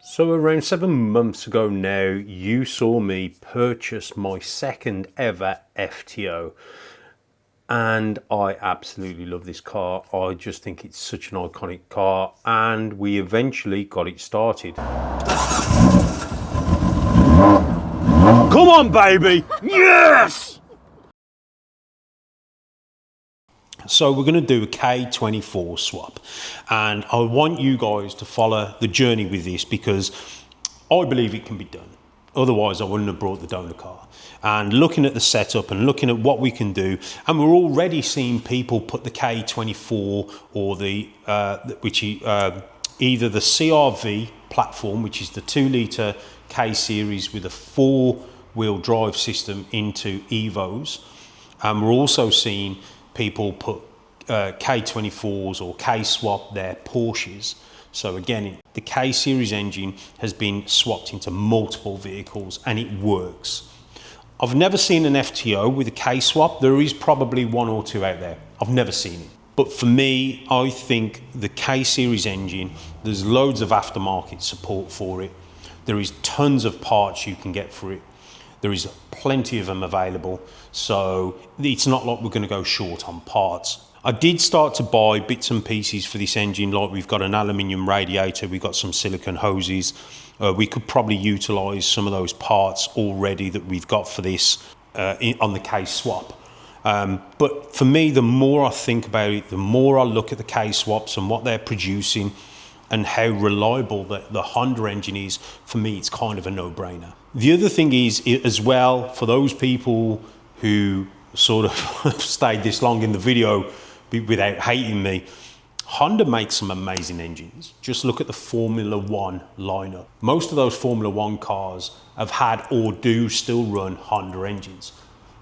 So around 7 months ago now, you saw me purchase my second ever FTO. And I absolutely love this car. I just think it's such an iconic car, and we eventually got it started. Come on, baby! Yes! So we're going to do a K24 swap, and I want you guys to follow the journey with this because I believe it can be done. Otherwise I wouldn't have brought the donor car. And looking at the setup and looking at what we can do, and we're already seeing people put the K24 or the either the CRV platform, which is the 2-litre K series with a 4-wheel drive system, into Evos. And we're also seeing people put K24s or K-swap their Porsches. So again, the K-series engine has been swapped into multiple vehicles and it works. I've never seen an FTO with a K-swap. There is probably one or two out there. I've never seen it. But for me, I think the K-series engine, there's loads of aftermarket support for it. There is tons of parts you can get for it. There is plenty of them available. So it's not like we're going to go short on parts. I did start to buy bits and pieces for this engine, like we've got an aluminium radiator, we've got some silicone hoses. We could probably utilise some of those parts already that we've got for this on the K-swap. But for me, the more I think about it, the more I look at the K-swaps and what they're producing and how reliable the Honda engine is, for me, it's kind of a no-brainer. The other thing is, as well, for those people who sort of stayed this long in the video without hating me, Honda makes some amazing engines. Just look at the Formula One lineup. Most of those Formula One cars have had or do still run Honda engines.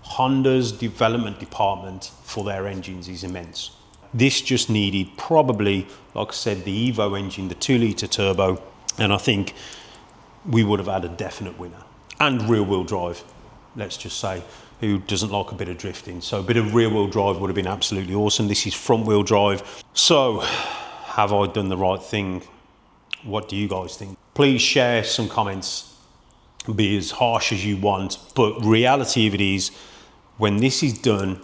Honda's development department for their engines is immense. This just needed probably, like I said, the Evo engine, the 2-litre turbo, and I think we would have had a definite winner. And rear-wheel drive, let's just say. Who doesn't like a bit of drifting? So a bit of rear-wheel drive would have been absolutely awesome. This is front-wheel drive. So, have I done the right thing? What do you guys think? Please share some comments. Be as harsh as you want. But reality of it is, when this is done,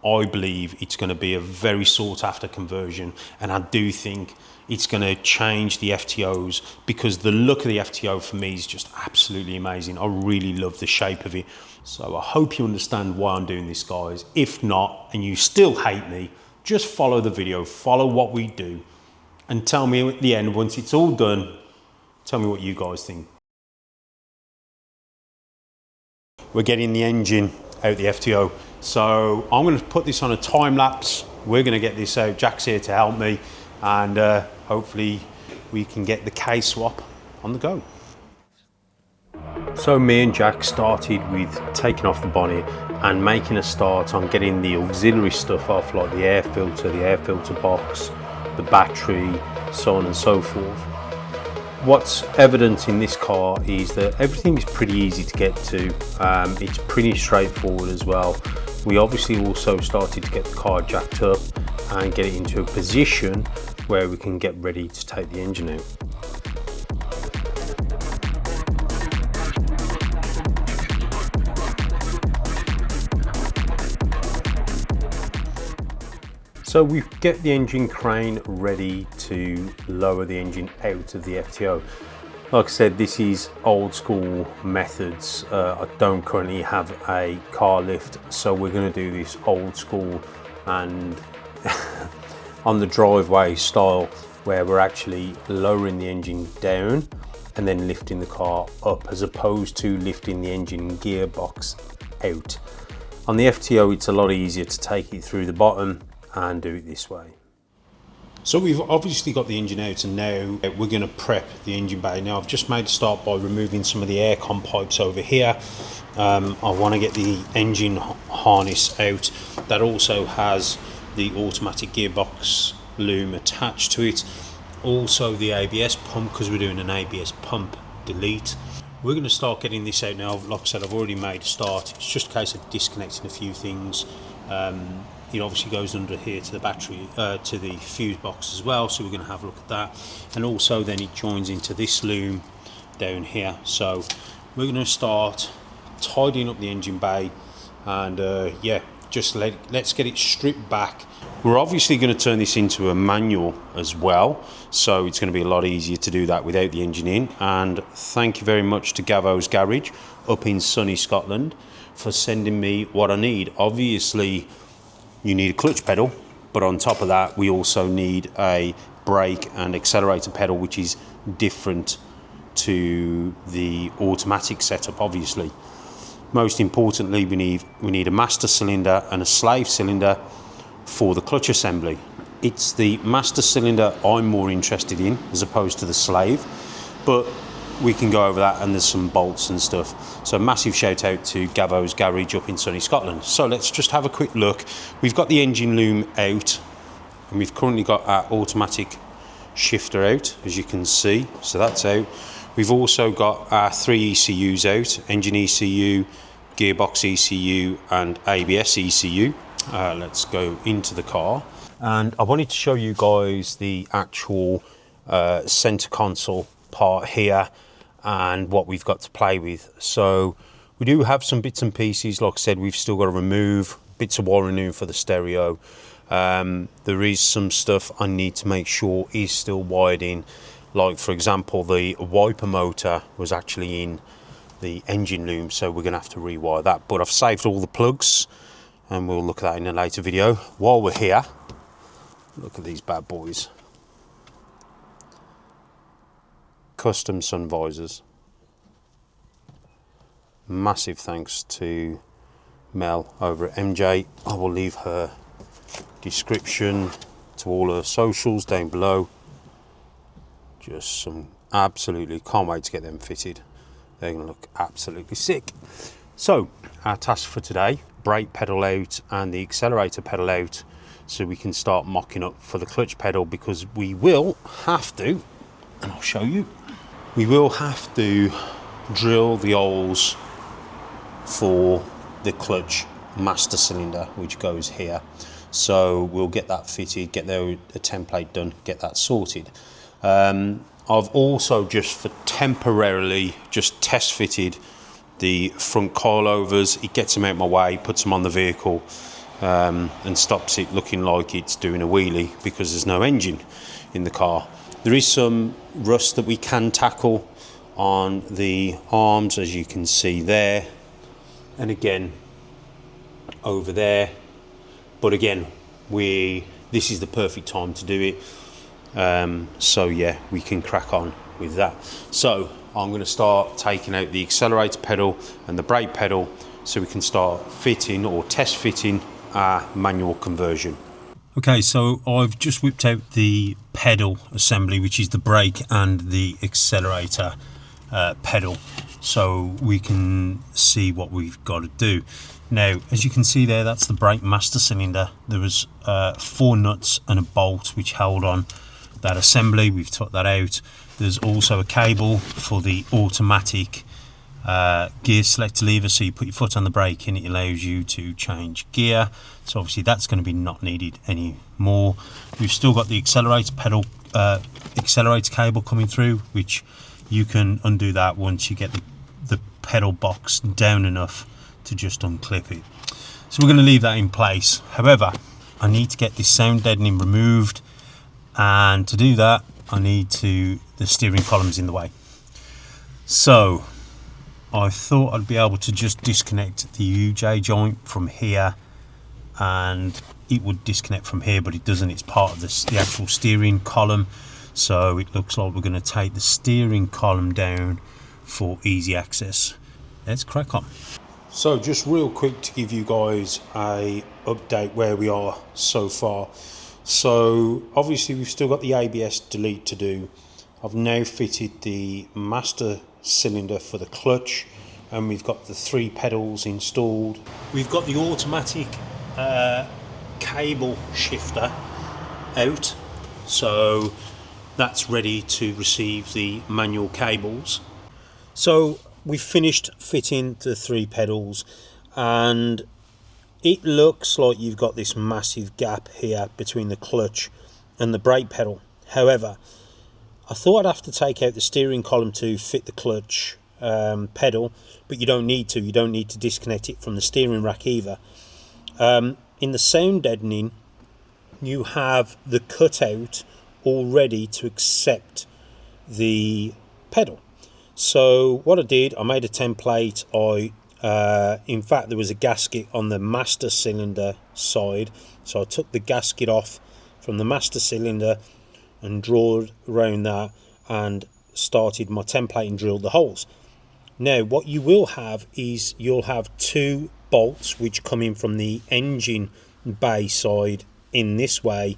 I believe it's going to be a very sought-after conversion. And I do think it's going to change the FTOs, because the look of the FTO for me is just absolutely amazing. I really love the shape of it. So I hope you understand why I'm doing this, guys. If not, and you still hate me, just follow the video, follow what we do, and tell me at the end, once it's all done, tell me what you guys think. We're getting the engine out the FTO. So I'm going to put this on a time lapse. We're going to get this out. Jack's here to help me, and hopefully we can get the K-swap on the go. So me and Jack started with taking off the bonnet and making a start on getting the auxiliary stuff off, like the air filter box, the battery, so on and so forth. What's evident in this car is that everything is pretty easy to get to. It's pretty straightforward as well. We obviously also started to get the car jacked up and get it into a position where we can get ready to take the engine out. So we get the engine crane ready to lower the engine out of the FTO. Like I said, this is old school methods. I don't currently have a car lift, so we're going to do this old school and on the driveway style, where we're actually lowering the engine down and then lifting the car up, as opposed to lifting the engine gearbox out. On the FTO, it's a lot easier to take it through the bottom and do it this way. So we've obviously got the engine out, and now we're going to prep the engine bay. Now I've just made a start by removing some of the aircon pipes over here. I want to get the engine harness out. That also has the automatic gearbox loom attached to it. Also the ABS pump, because we're doing an ABS pump delete. We're going to start getting this out now. Like I said, I've already made a start. It's just a case of disconnecting a few things. It obviously goes under here to the battery, to the fuse box as well, so we're going to have a look at that. And also then it joins into this loom down here. So we're going to start tidying up the engine bay, and yeah, just let's get it stripped back. We're obviously going to turn this into a manual as well, so it's going to be a lot easier to do that without the engine in. And thank you very much to Gavo's Garage up in sunny Scotland for sending me what I need. Obviously you need a clutch pedal, but on top of that we also need a brake and accelerator pedal, which is different to the automatic setup. Obviously, most importantly, we need a master cylinder and a slave cylinder for the clutch assembly. It's the master cylinder I'm more interested in as opposed to the slave, but we can go over that, and there's some bolts and stuff. So massive shout out to Gavo's Garage up in sunny Scotland. So let's just have a quick look. We've got the engine loom out, and we've currently got our automatic shifter out, as you can see. So that's out. We've also got our 3 ECUs out: engine ECU, gearbox ECU and ABS ECU. Let's go into the car, and I wanted to show you guys the actual center console part here and what we've got to play with. So we do have some bits and pieces. Like I said, we've still got to remove bits of wiring for the stereo. There is some stuff I need to make sure is still wired in, like for example the wiper motor was actually in the engine loom, so we're gonna have to rewire that. But I've saved all the plugs, and we'll look at that in a later video. While we're here, look at these bad boys. Custom sun visors. Massive thanks to Mel over at MJ. I will leave her description to all her socials down below. Just some absolutely, can't wait to get them fitted. They're going to look absolutely sick. So our task for today: brake pedal out and the accelerator pedal out, so we can start mocking up for the clutch pedal, because we will have to, and I'll show you, we will have to drill the holes for the clutch master cylinder, which goes here. So we'll get that fitted, get the template done, get that sorted. I've also just for temporarily just test fitted the front coilovers. It gets them out my way, puts them on the vehicle, and stops it looking like it's doing a wheelie because there's no engine in the car. There is some rust that we can tackle on the arms, as you can see there, and again over there. But again, this is the perfect time to do it. So yeah, we can crack on with that. So I'm going to start taking out the accelerator pedal and the brake pedal, so we can start fitting or test fitting our manual conversion. Okay, so I've just whipped out the pedal assembly, which is the brake and the accelerator pedal, so we can see what we've got to do. Now, as you can see there, that's the brake master cylinder. There was 4 nuts and a bolt which held on that assembly. We've took that out. There's also a cable for the automatic gear selector lever, so you put your foot on the brake and it allows you to change gear. So obviously that's going to be not needed anymore. We've still got the accelerator pedal, accelerator cable coming through, which you can undo that once you get the pedal box down enough to just unclip it. So we're going to leave that in place. However, I need to get this sound deadening removed, and to do that I need the steering column's in the way. So I thought I'd be able to just disconnect the UJ joint from here, and it would disconnect from here, but it doesn't. It's part of the actual steering column, so it looks like we're going to take the steering column down for easy access. Let's crack on. So just real quick to give you guys a update where we are so far. So obviously we've still got the ABS delete to do. I've now fitted the master cylinder for the clutch, and we've got the 3 pedals installed. We've got the automatic cable shifter out, so that's ready to receive the manual cables. So we finished fitting the 3 pedals, and it looks like you've got this massive gap here between the clutch and the brake pedal. However, I thought I'd have to take out the steering column to fit the clutch pedal, but you don't need to. You don't need to disconnect it from the steering rack either. In the sound deadening, you have the cutout all ready to accept the pedal. So what I did, I made a template. In fact, there was a gasket on the master cylinder side, so I took the gasket off from the master cylinder and drawed around that and started my template and drilled the holes. Now what you will have is you'll have 2 bolts which come in from the engine bay side in this way,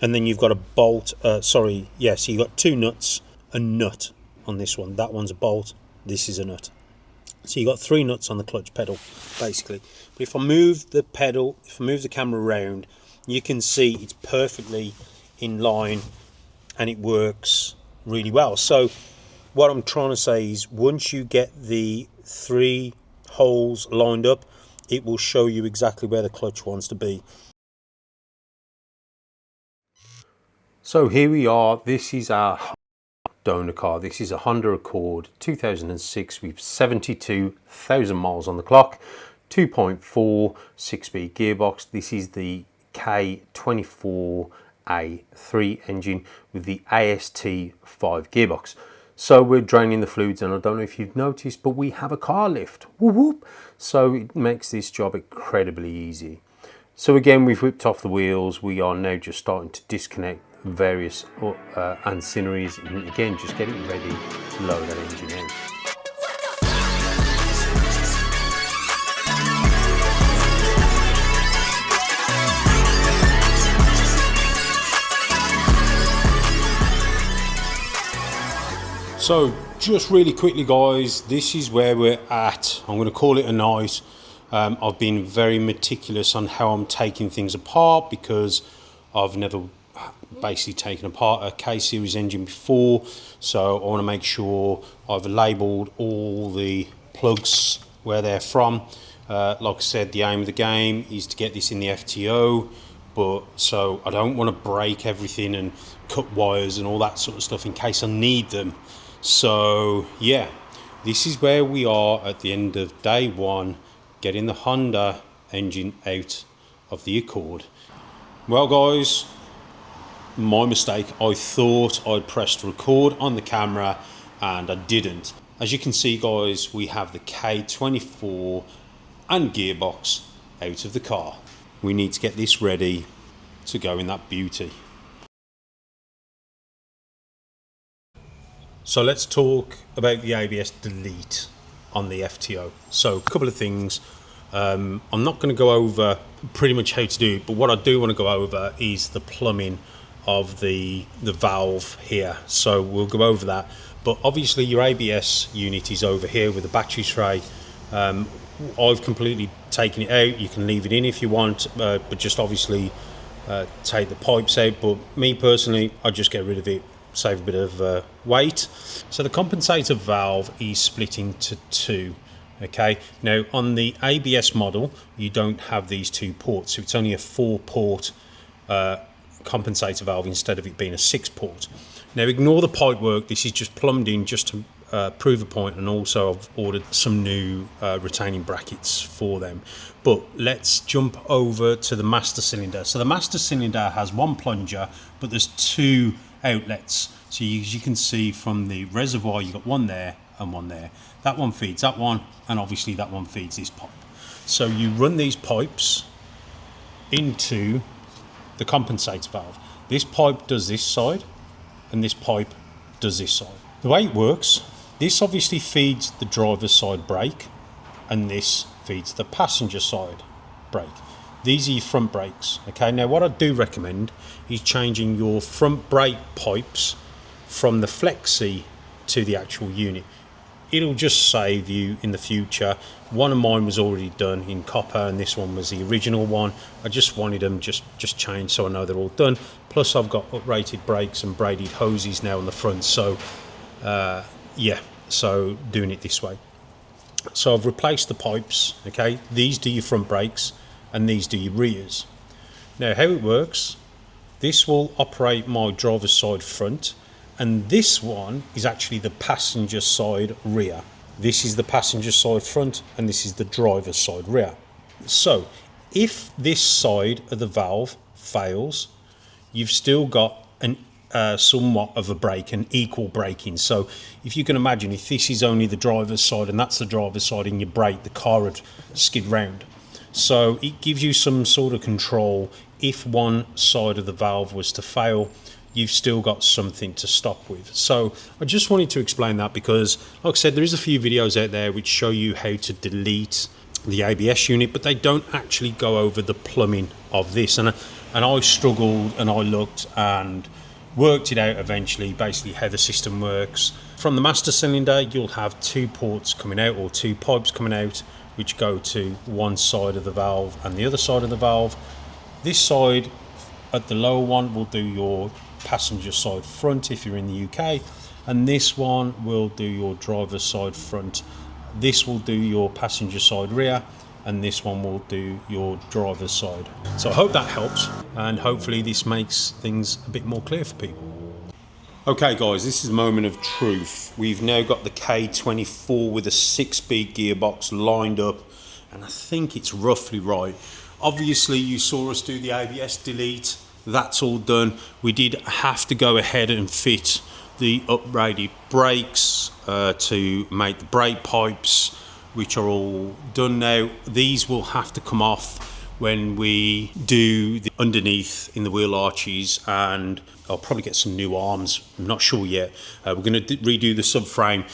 and then you've got a bolt, so you've got 2 nuts, a nut on this one. That one's a bolt, this is a nut. So you've got 3 nuts on the clutch pedal basically. But if I move the pedal, if I move the camera around, you can see it's perfectly in line and it works really well. So what I'm trying to say is, once you get the 3 holes lined up, it will show you exactly where the clutch wants to be. So here we are. This is our donor car. This is a Honda Accord 2006 with 72,000 miles on the clock, 2.4 6-speed gearbox. This is the K24A3 engine with the AST5 gearbox. So we're draining the fluids, and I don't know if you've noticed, but we have a car lift. Whoop, whoop. So it makes this job incredibly easy. So again, we've whipped off the wheels. We are now just starting to disconnect various ancillaries, and again just getting ready to load that engine out. So just really quickly guys, this is where we're at. I'm going to call it a night. I've been very meticulous on how I'm taking things apart, because I've never basically taken apart a K-series engine before, so I want to make sure I've labelled all the plugs where they're from. Like I said, the aim of the game is to get this in the FTO, but so I don't want to break everything and cut wires and all that sort of stuff in case I need them. So yeah, this is where we are at the end of day 1, getting the Honda engine out of the Accord. Well guys, my mistake. I thought I'd pressed record on the camera and I didn't. As you can see guys, we have the K24 and gearbox out of the car. We need to get this ready to go in that beauty. So let's talk about the ABS delete on the FTO. So a couple of things. I'm not going to go over pretty much how to do it, but what I do want to go over is the plumbing of the valve here. So we'll go over that. But obviously your ABS unit is over here with the battery tray. I've completely taken it out. You can leave it in if you want, but just obviously take the pipes out. But me personally, I just get rid of it, save a bit of weight. So the compensator valve is split into 2. Okay, now on the ABS model you don't have these 2 ports, so it's only a 4-port compensator valve instead of it being a 6-port. Now ignore the pipe work, this is just plumbed in just to prove a point, and also I've ordered some new retaining brackets for them. But let's jump over to the master cylinder. So the master cylinder has 1 plunger, but there's 2 outlets. So as you can see from the reservoir, you've got 1 there and 1 there. That one feeds that one, and obviously that one feeds this pipe. So you run these pipes into the compensator valve. This pipe does this side, and this pipe does this side. The way it works, this obviously feeds the driver's side brake, and this feeds the passenger side brake. These are your front brakes. Okay, now what I do recommend is changing your front brake pipes from the flexi to the actual unit. It'll just save you in the future. One of mine was already done in copper, and this one was the original one. I just wanted them just changed so I know they're all done. Plus I've got uprated brakes and braided hoses now on the front, so yeah, so doing it this way. So I've replaced the pipes, okay? These do your front brakes and these do your rears. Now how it works, this will operate my driver's side front, and this one is actually the passenger side rear. This is the passenger side front and this is the driver's side rear. So if this side of the valve fails, you've still got an somewhat of a brake, an equal braking. So if you can imagine, if this is only the driver's side and that's the driver's side and you brake, the car would skid round. So it gives you some sort of control. If one side of the valve was to fail, you've still got something to stop with. So I just wanted to explain that because, like I said, there is a few videos out there which show you how to delete the ABS unit, but they don't actually go over the plumbing of this. And I struggled and I looked and worked it out eventually, basically how the system works. From the master cylinder, you'll have 2 ports coming out, or 2 pipes coming out, which go to one side of the valve and the other side of the valve. This side at the lower one will do your passenger side front if you're in the UK, and this one will do your driver's side front. This will do your passenger side rear, and this one will do your driver's side. So I hope that helps, and hopefully this makes things a bit more clear for people. Okay guys, this is a moment of truth. We've now got the K24 with a 6-speed gearbox lined up, and I think it's roughly right. Obviously you saw us do the ABS delete, that's all done. We did have to go ahead and fit the upgraded brakes to make the brake pipes, which are all done now. These will have to come off when we do the underneath in the wheel arches, and I'll probably get some new arms, I'm not sure yet. We're going to redo the subframe.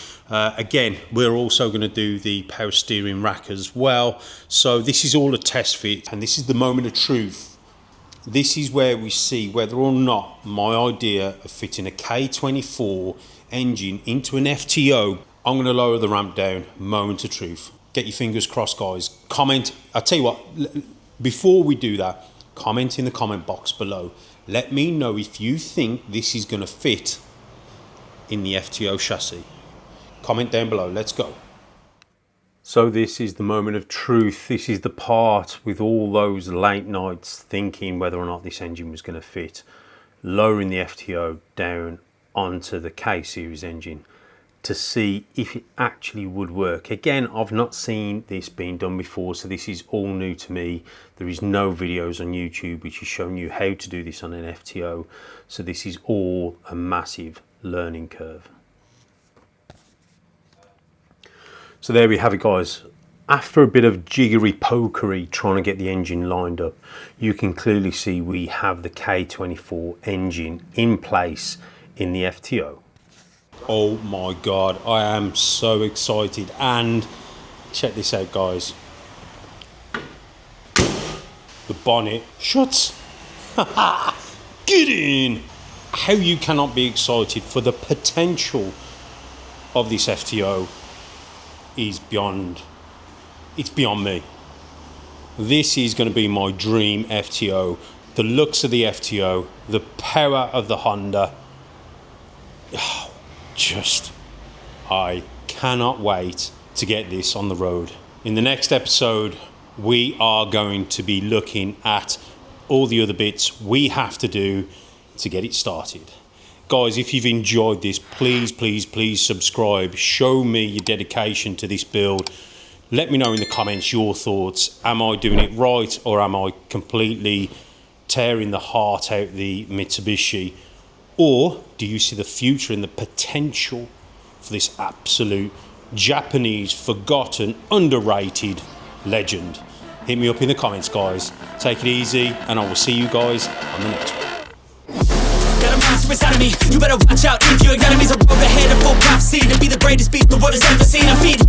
Again, we're also going to do the power steering rack as well. So this is all a test fit, and this is the moment of truth. This is where we see whether or not my idea of fitting a K24 engine into an FTO. I'm going to lower the ramp down, moment of truth. Get your fingers crossed, guys. Comment, I'll tell you what, before we do that, comment in the comment box below. Let me know if you think this is going to fit in the FTO chassis. Comment down below, let's go. So this is the moment of truth. This is the part with all those late nights thinking whether or not this engine was going to fit. Lowering the FTO down onto the K series engine to see if it actually would work. Again, I've not seen this being done before, so this is all new to me. There is no videos on YouTube which is showing you how to do this on an FTO. So this is all a massive learning curve. So there we have it, guys. After a bit of jiggery pokery trying to get the engine lined up, you can clearly see we have the K24 engine in place in the FTO. Oh my God, I am so excited. And check this out, guys. The bonnet shuts. Get in. How you cannot be excited for the potential of this FTO is beyond, it's beyond me. This is going to be my dream FTO. The looks of the FTO, the power of the Honda. I cannot wait to get this on the road. In the next episode, we are going to be looking at all the other bits we have to do to get it started. Guys, if you've enjoyed this, please subscribe. Show me your dedication to this build. Let me know in the comments your thoughts. Am I doing it right, or am I completely tearing the heart out the Mitsubushi? Or do you see the future and the potential for this absolute Japanese, forgotten, underrated legend? Hit me up in the comments, guys. Take it easy, and I will see you guys on the next one. Got a monster inside of me. You better watch out if your enemies are over ahead of full prophecy to be the greatest beast the world has ever seen. I'm feeding